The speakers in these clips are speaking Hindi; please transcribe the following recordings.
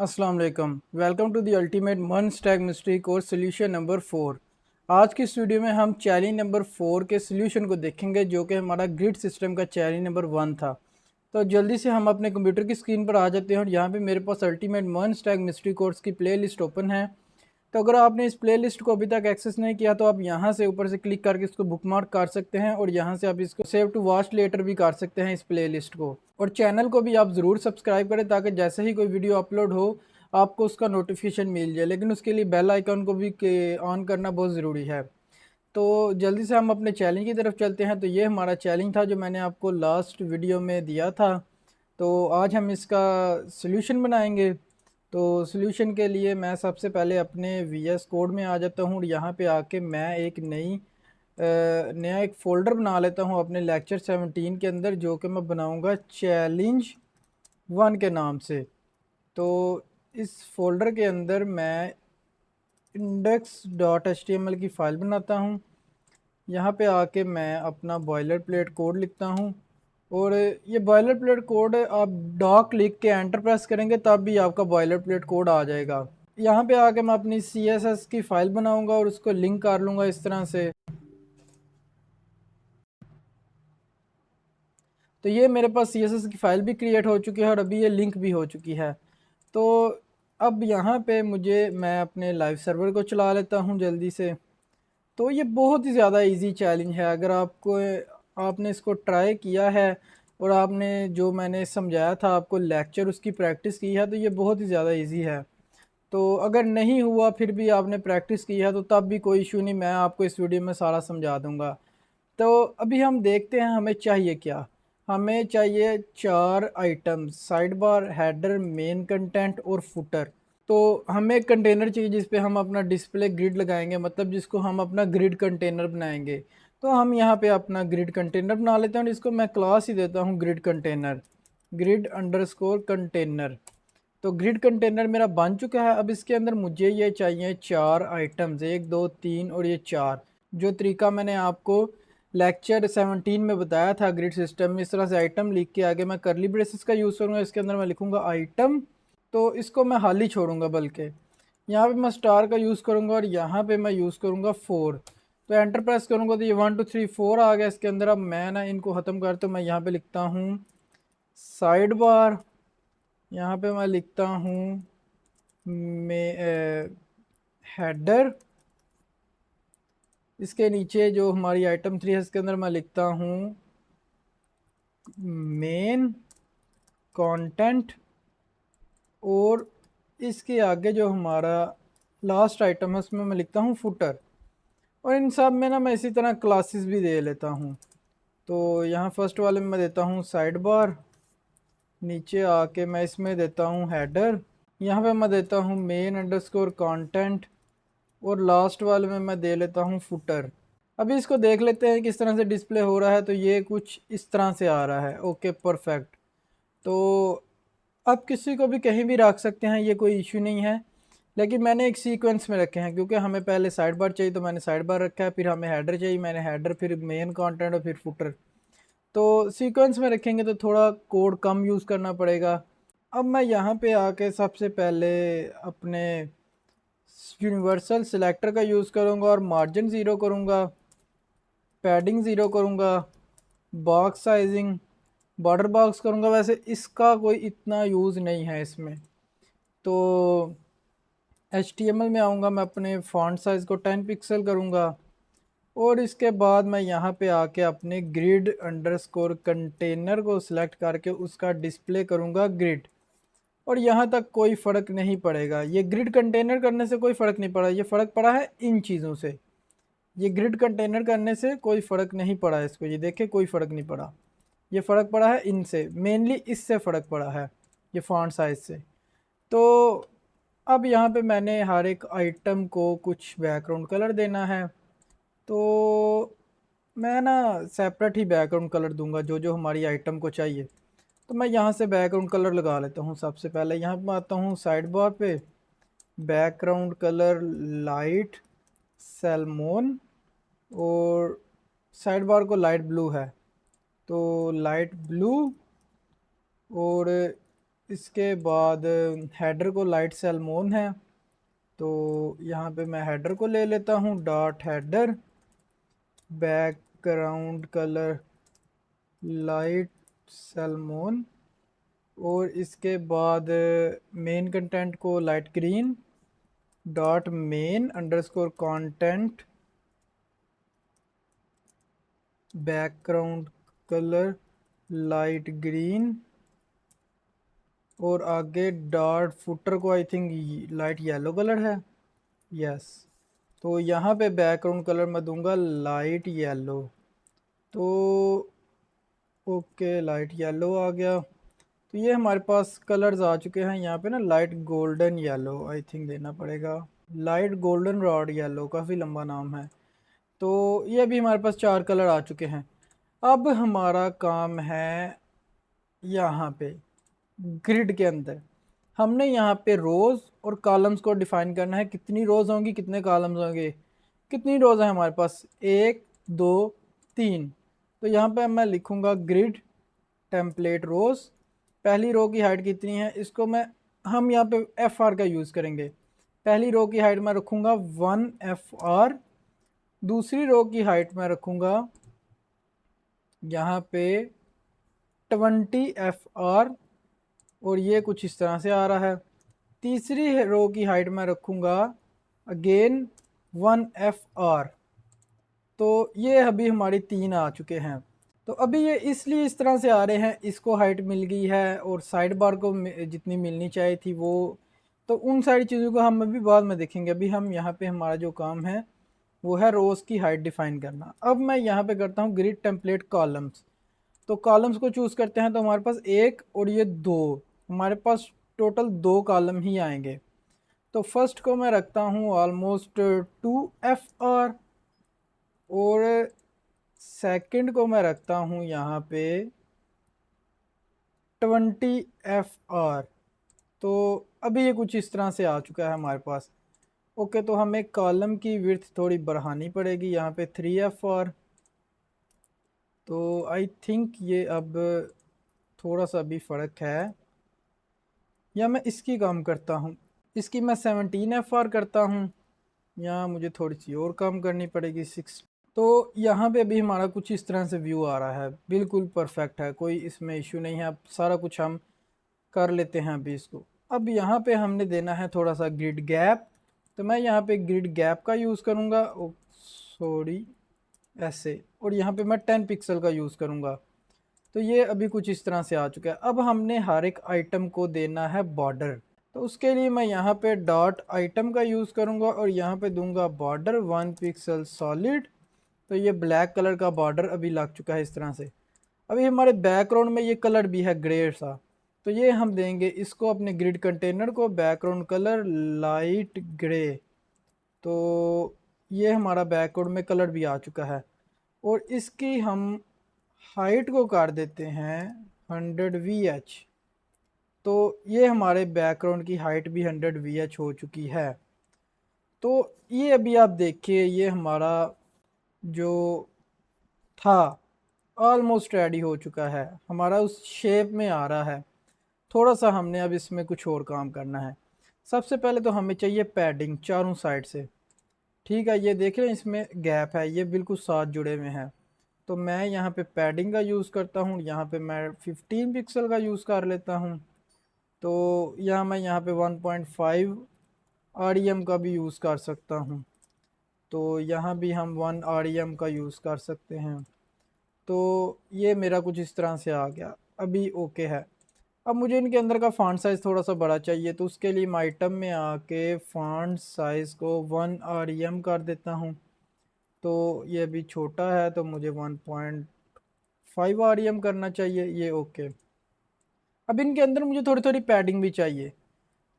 अस्सलाम वालेकुम। Welcome to the ultimate one stack mystery course solution number 4। आज की इस वीडियो में हम चैलेंज नंबर 4 के सोल्यूशन को देखेंगे, जो कि हमारा ग्रिड सिस्टम का चैलेंज नंबर 1 था। तो जल्दी से हम अपने कंप्यूटर की स्क्रीन पर आ जाते हैं और यहाँ पे मेरे पास ultimate one stack mystery course की प्ले लिस्ट ओपन है। तो अगर आपने इस प्ले लिस्ट को अभी तक एक्सेस नहीं किया तो आप यहाँ से ऊपर से क्लिक करके इसको बुकमार्क कर सकते हैं और यहाँ से आप इसको सेव टू वॉच लेटर भी कर सकते हैं इस प्ले लिस्ट को। और चैनल को भी आप ज़रूर सब्सक्राइब करें ताकि जैसे ही कोई वीडियो अपलोड हो आपको उसका नोटिफिकेशन मिल जाए, लेकिन उसके लिए बेल आइकन को भी ऑन करना बहुत ज़रूरी है। तो जल्दी से हम अपने चैलेंज की तरफ चलते हैं। तो ये हमारा चैलेंज था जो मैंने आपको लास्ट वीडियो में दिया था। तो आज हम इसका सॉल्यूशन बनाएंगे। तो सॉल्यूशन के लिए मैं सबसे पहले अपने वीएस कोड में आ जाता हूँ और यहाँ पे आके मैं एक नया एक फ़ोल्डर बना लेता हूँ अपने लेक्चर 17 के अंदर, जो कि मैं बनाऊँगा चैलेंज 1 के नाम से। तो इस फोल्डर के अंदर मैं index.html की फ़ाइल बनाता हूँ। यहाँ पे आके मैं अपना बॉयलर प्लेट कोड लिखता हूँ और ये बॉयलर प्लेट कोड आप डॉक लिख के एंटर प्रेस करेंगे तब भी आपका बॉयलर प्लेट कोड आ जाएगा। यहाँ पे आके मैं अपनी CSS की फ़ाइल बनाऊँगा और उसको लिंक कर लूँगा इस तरह से। तो ये मेरे पास CSS की फ़ाइल भी क्रिएट हो चुकी है और अभी ये लिंक भी हो चुकी है। तो अब यहाँ पे मैं अपने लाइव सर्वर को चला लेता हूँ जल्दी से। तो ये बहुत ही ज़्यादा इजी चैलेंज है। अगर आपने इसको ट्राई किया है और आपने जो मैंने समझाया था आपको लेक्चर उसकी प्रैक्टिस की है तो ये बहुत ही ज़्यादा इजी है। तो अगर नहीं हुआ फिर भी आपने प्रैक्टिस की है तो तब भी कोई इशू नहीं, मैं आपको इस वीडियो में सारा समझा दूंगा। तो अभी हम देखते हैं हमें चाहिए क्या। हमें चाहिए 4 items: side bar, header, main content और फुटर। तो हमें एक कंटेनर चाहिए जिस पे हम अपना डिस्प्ले ग्रिड लगाएंगे, मतलब जिसको हम अपना ग्रिड कंटेनर बनाएंगे। तो हम यहाँ पे अपना ग्रिड कंटेनर बना लेते हैं और इसको मैं क्लास ही देता हूँ grid container, grid underscore container. तो ग्रिड कंटेनर मेरा बन चुका है। अब इसके अंदर मुझे ये चाहिए 4 आइटम्स, 1 2 3 और ये 4। जो तरीका मैंने आपको लेक्चर 17 में बताया था ग्रिड सिस्टम में, इस तरह से आइटम लिख के आगे मैं करली ब्रेसेस का यूज़ करूँगा। इसके अंदर मैं लिखूँगा आइटम, तो इसको मैं खाली छोड़ूंगा, बल्कि यहाँ पे मैं स्टार का यूज़ करूँगा और यहाँ पे मैं यूज़ करूँगा 4। तो एंटर प्रेस करूँगा तो ये 1 2 3 4 आ गया इसके अंदर। अब मैं ना इनको ख़त्म करता हूँ, मैं यहाँ पे लिखता हूँ साइड बार, यहाँ पे मैं लिखता हूँ में हेडर, इसके नीचे जो हमारी आइटम 3 है इसके अंदर मैं लिखता हूँ मेन कंटेंट, और इसके आगे जो हमारा लास्ट आइटम है उसमें मैं लिखता हूँ फुटर। और इन सब में ना मैं इसी तरह क्लासेस भी दे लेता हूँ। तो यहाँ फर्स्ट वाले में मैं देता हूँ साइड बार, नीचे आके मैं इसमें देता हूँ हेडर, यहाँ पे मैं देता हूँ मेन अंडरस्कोर कंटेंट और लास्ट वाले में मैं दे लेता हूँ फुटर। अभी इसको देख लेते हैं किस तरह से डिस्प्ले हो रहा है। तो ये कुछ इस तरह से आ रहा है। Okay, perfect. तो आप किसी को भी कहीं भी रख सकते हैं, ये कोई इशू नहीं है। लेकिन मैंने एक सीक्वेंस में रखे हैं क्योंकि हमें पहले साइड बार चाहिए तो मैंने साइड बार रखा है, फिर हमें हेडर चाहिए, मैंने हेडर, फिर मेन कंटेंट और फिर फुटर। तो सीक्वेंस में रखेंगे तो थोड़ा कोड कम यूज़ करना पड़ेगा। अब मैं यहाँ पे आके सबसे पहले अपने यूनिवर्सल सिलेक्टर का यूज़ करूँगा और मार्जिन ज़ीरो करूँगा, पैडिंग ज़ीरो करूँगा, बॉक्स साइजिंग, बॉर्डर बॉक्स करूँगा। वैसे इसका कोई इतना यूज़ नहीं है इसमें। तो HTML में आऊँगा, मैं अपने फॉन्ट साइज़ को 10 पिक्सल करूँगा और इसके बाद मैं यहाँ पे आके अपने ग्रिड अंडरस्कोर कंटेनर को सिलेक्ट करके उसका डिस्प्ले करूँगा ग्रिड। और यहाँ तक कोई फ़र्क नहीं पड़ेगा, ये ग्रिड कंटेनर करने से कोई फ़र्क नहीं पड़ा, ये फ़र्क पड़ा है इन चीज़ों से। ये ग्रिड कंटेनर करने से कोई फ़र्क नहीं पड़ा इसको, ये देखे कोई फ़र्क नहीं पड़ा। ये फ़र्क पड़ा है इनसे, मेनली इससे फ़र्क पड़ा है, ये फॉन्ट साइज़ से। तो अब यहाँ पे मैंने हर एक आइटम को कुछ बैकग्राउंड कलर देना है। तो मैं ना सेपरेट ही बैकग्राउंड कलर दूंगा जो जो हमारी आइटम को चाहिए। तो मैं यहाँ से बैकग्राउंड कलर लगा लेता हूँ। सबसे पहले यहाँ पे आता हूँ साइड बार पे, बैकग्राउंड कलर लाइट सैल्मोन, और साइड बार को लाइट ब्लू है तो लाइट ब्लू, और इसके बाद हेडर को लाइट सैलमोन है, तो यहाँ पे मैं हेडर को ले लेता हूँ, dot header, background colour light salmon, और इसके बाद मेन कंटेंट को light green, dot main underscore content background colour light green, और आगे डॉट फुटर को I think light yellow colour है, यस। तो यहाँ पे बैकग्राउंड कलर मैं दूंगा लाइट येलो, तो ओके लाइट येलो आ गया। तो ये हमारे पास कलर्स आ चुके हैं। यहाँ पे ना light golden yellow I think देना पड़ेगा, लाइट गोल्डन रॉड येलो, काफ़ी लंबा नाम है। तो ये भी हमारे पास 4 कलर आ चुके हैं। अब हमारा काम है यहाँ पे ग्रिड के अंदर हमने यहाँ पे रोज़ और कॉलम्स को डिफाइन करना है, कितनी रोज़ होंगी कितने कॉलम्स होंगे। कितनी रोज़ है हमारे पास, 1 2 3। तो यहाँ पे मैं लिखूँगा ग्रिड टेम्पलेट रोज़, पहली रो की हाइट कितनी है, इसको हम यहाँ पे FR का यूज़ करेंगे। पहली रो की हाइट मैं रखूँगा 1 FR, दूसरी रो की हाइट मैं रखूँगा यहाँ पे 20 FR, और ये कुछ इस तरह से आ रहा है। तीसरी रो की हाइट मैं रखूँगा अगेन 1 FR। तो ये अभी हमारी 3 आ चुके हैं। तो अभी ये इसलिए इस तरह से आ रहे हैं, इसको हाइट मिल गई है और साइड बार को जितनी मिलनी चाहिए थी वो, तो उन सारी चीज़ों को हम अभी बाद में देखेंगे। अभी हम यहाँ पे हमारा जो काम है वो है रोज़ की हाइट डिफाइन करना। अब मैं यहाँ पे करता हूँ ग्रिड टेम्पलेट कॉलम्स। तो कॉलम्स को चूज़ करते हैं, तो हमारे पास 1 और ये 2, हमारे पास टोटल 2 कॉलम ही आएंगे। तो फर्स्ट को मैं रखता हूँ ऑलमोस्ट 2 FR, और सेकंड को मैं रखता हूँ यहाँ पे 20 FR। तो अभी ये कुछ इस तरह से आ चुका है हमारे पास। ओके, तो हमें कॉलम की विड्थ थोड़ी बढ़ानी पड़ेगी, यहाँ पे 3 FR। तो आई थिंक ये अब थोड़ा सा भी फ़र्क है, या मैं इसकी कम करता हूँ, इसकी मैं 17 FR करता हूँ, या मुझे थोड़ी सी और कम करनी पड़ेगी 6। तो यहाँ पे अभी हमारा कुछ इस तरह से व्यू आ रहा है, बिल्कुल परफेक्ट है, कोई इसमें इशू नहीं है। अब सारा कुछ हम कर लेते हैं अभी इसको। अब यहाँ पे हमने देना है थोड़ा सा ग्रिड गैप, तो मैं यहाँ पे ग्रिड गैप का यूज़ करूँगा, सॉरी ऐसे, और यहाँ पे मैं 10 पिक्सल का यूज़ करूँगा। तो ये अभी कुछ इस तरह से आ चुका है। अब हमने हर एक आइटम को देना है बॉर्डर, तो उसके लिए मैं यहाँ पे डॉट आइटम का यूज़ करूँगा और यहाँ पे दूंगा बॉर्डर 1 पिक्सल सॉलिड। तो ये ब्लैक कलर का बॉर्डर अभी लग चुका है इस तरह से। अभी हमारे बैकग्राउंड में ये कलर भी है ग्रे सा, तो ये हम देंगे इसको अपने ग्रिड कंटेनर को बैकग्राउंड कलर लाइट ग्रे। तो ये हमारा बैकग्राउंड में कलर भी आ चुका है, और इसकी हम हाइट को कर देते हैं 100 VH। तो ये हमारे बैकग्राउंड की हाइट भी 100 VH हो चुकी है। तो ये अभी आप देखिए, ये हमारा जो था ऑलमोस्ट रेडी हो चुका है, हमारा उस शेप में आ रहा है। थोड़ा सा हमने अब इसमें कुछ और काम करना है। सबसे पहले तो हमें चाहिए पैडिंग चारों साइड से। ठीक है, ये देख रहे हैं इसमें गैप है, ये बिल्कुल साथ जुड़े हुए हैं। तो मैं यहाँ पे पैडिंग का यूज़ करता हूँ, यहाँ पे मैं 15 पिक्सल का यूज़ कर लेता हूँ। तो यहाँ पे 1.5 REM का भी यूज़ कर सकता हूँ। तो यहाँ भी हम 1 REM का यूज़ कर सकते हैं। तो ये मेरा कुछ इस तरह से आ गया, अभी ओके है। अब मुझे इनके अंदर का फ़ॉन्ट साइज़ थोड़ा सा बड़ा चाहिए, तो उसके लिए मैं आइटम में आके फ़ॉन्ट साइज़ को 1 REM कर देता हूँ। तो ये अभी छोटा है, तो मुझे 1.5 REM करना चाहिए, ये ओके। अब इनके अंदर मुझे थोड़ी थोड़ी पैडिंग भी चाहिए,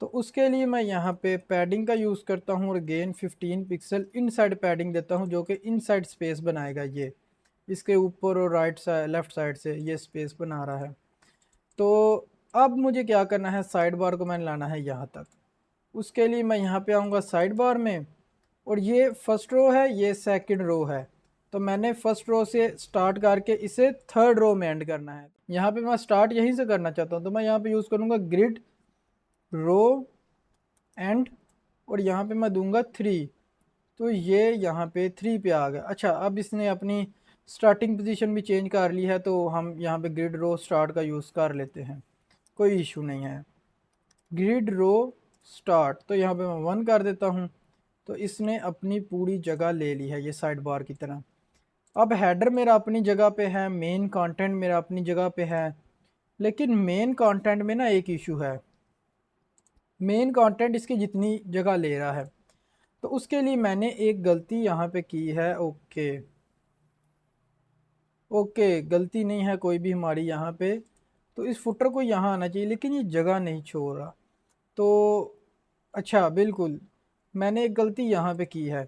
तो उसके लिए मैं यहाँ पे पैडिंग का यूज़ करता हूँ, और अगेन 15 पिक्सल इनसाइड पैडिंग देता हूँ, जो कि इनसाइड स्पेस बनाएगा। ये इसके ऊपर और राइट साइड लेफ़्ट साइड से ये स्पेस बना रहा है। तो अब मुझे क्या करना है, साइड बार को मैंने लाना है यहाँ तक। उसके लिए मैं यहाँ पे आऊँगा साइड बार में, और ये फर्स्ट रो है, ये सेकंड रो है। तो मैंने फर्स्ट रो से स्टार्ट करके इसे थर्ड रो में एंड करना है। यहाँ पे मैं स्टार्ट यहीं से करना चाहता हूँ, तो मैं यहाँ पे यूज़ करूँगा ग्रिड रो एंड, और यहाँ पे मैं दूंगा 3। तो ये यहाँ पे 3 पे आ गया। अच्छा, अब इसने अपनी स्टार्टिंग पोजीशन भी चेंज कर ली है, तो हम यहाँ पे ग्रिड रो स्टार्ट का यूज़ कर लेते हैं, कोई इशू नहीं है। ग्रिड रो स्टार्ट, तो यहाँ पे मैं 1 कर देता हूँ। तो इसने अपनी पूरी जगह ले ली है ये साइड बार की तरह। अब हेडर मेरा अपनी जगह पे है, मेन कंटेंट मेरा अपनी जगह पे है, लेकिन मेन कंटेंट में ना एक इशू है। मेन कंटेंट इसकी जितनी जगह ले रहा है, तो उसके लिए मैंने एक गलती यहाँ पे की है। ओके ओके, गलती नहीं है कोई भी हमारी यहाँ पे। तो इस फुटर को यहाँ आना चाहिए, लेकिन ये जगह नहीं छोड़ रहा। तो अच्छा, बिल्कुल मैंने एक गलती यहाँ पे की है।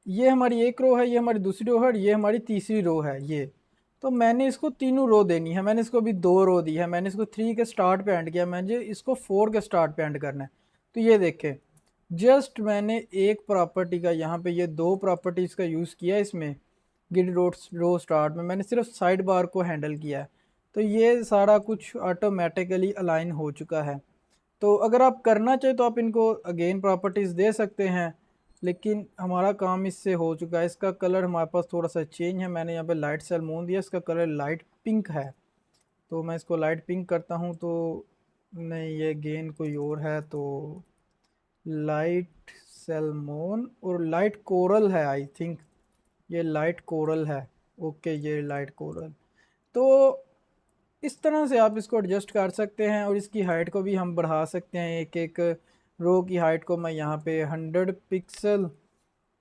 ये हमारी एक रो है, ये हमारी दूसरी रो है, और ये हमारी तीसरी रो है ये। तो मैंने इसको तीनों रो देनी है। मैंने इसको अभी 2 रो दी है। मैंने इसको 3 के स्टार्ट पे एंड किया, मैंने इसको 4 के स्टार्ट पे एंड करना है। तो ये देखें, जस्ट मैंने एक प्रॉपर्टी का यहाँ पे ये 2 प्रॉपर्टीज़ का यूज़ किया इसमें। गिड रो स्टार्ट में मैंने सिर्फ साइड बार को हैंडल किया है, तो ये सारा कुछ ऑटोमेटिकली अलाइन हो चुका है। तो अगर आप करना चाहें तो आप इनको अगेन प्रॉपर्टीज़ दे सकते हैं, लेकिन हमारा काम इससे हो चुका है। इसका कलर हमारे पास थोड़ा सा चेंज है। मैंने यहाँ पे लाइट सैल्मोन दिया, इसका कलर लाइट पिंक है। तो मैं इसको लाइट पिंक करता हूँ। तो नहीं, ये गेन कोई और है। तो लाइट सैल्मोन और लाइट कोरल है, आई थिंक ये लाइट कोरल है। ओके, ये लाइट कोरल। तो इस तरह से आप इसको एडजस्ट कर सकते हैं, और इसकी हाइट को भी हम बढ़ा सकते हैं। एक एक रो की हाइट को मैं यहाँ पे 100 पिक्सल,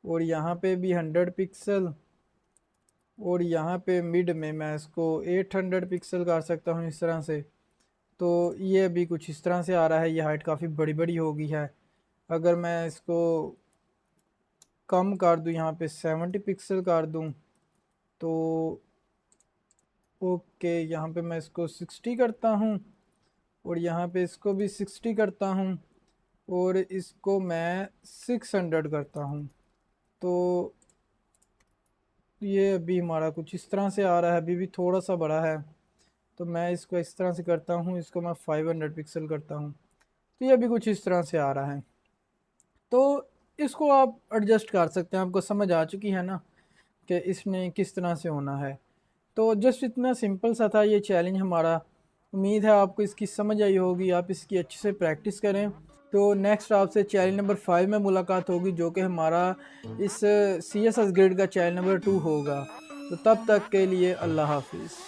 और यहाँ पे भी 100 पिक्सल, और यहाँ पे मिड में मैं इसको 800 पिक्सल कर सकता हूँ इस तरह से। तो ये अभी कुछ इस तरह से आ रहा है। ये हाइट काफ़ी बड़ी बड़ी हो गई है। अगर मैं इसको कम कर दूँ, यहाँ पे 70 पिक्सल कर दूँ, तो ओके, यहाँ पे मैं इसको 60 करता हूँ, और यहाँ पे इसको भी 60 करता हूँ, और इसको मैं 600 करता हूँ। तो ये अभी हमारा कुछ इस तरह से आ रहा है। अभी भी थोड़ा सा बड़ा है, तो मैं इसको इस तरह से करता हूँ। इसको मैं 500 पिक्सल करता हूँ, तो ये अभी कुछ इस तरह से आ रहा है। तो इसको आप एडजस्ट कर सकते हैं। आपको समझ आ चुकी है ना कि इसने किस तरह से होना है। तो जस्ट इतना सिंपल सा था ये चैलेंज हमारा। उम्मीद है आपको इसकी समझ आई होगी, आप इसकी अच्छे से प्रैक्टिस करें। तो नेक्स्ट आपसे चैलेंज नंबर 5 में मुलाकात होगी, जो कि हमारा इस CSS ग्रेड का चैलेंज नंबर 2 होगा। तो तब तक के लिए अल्लाह हाफिज़।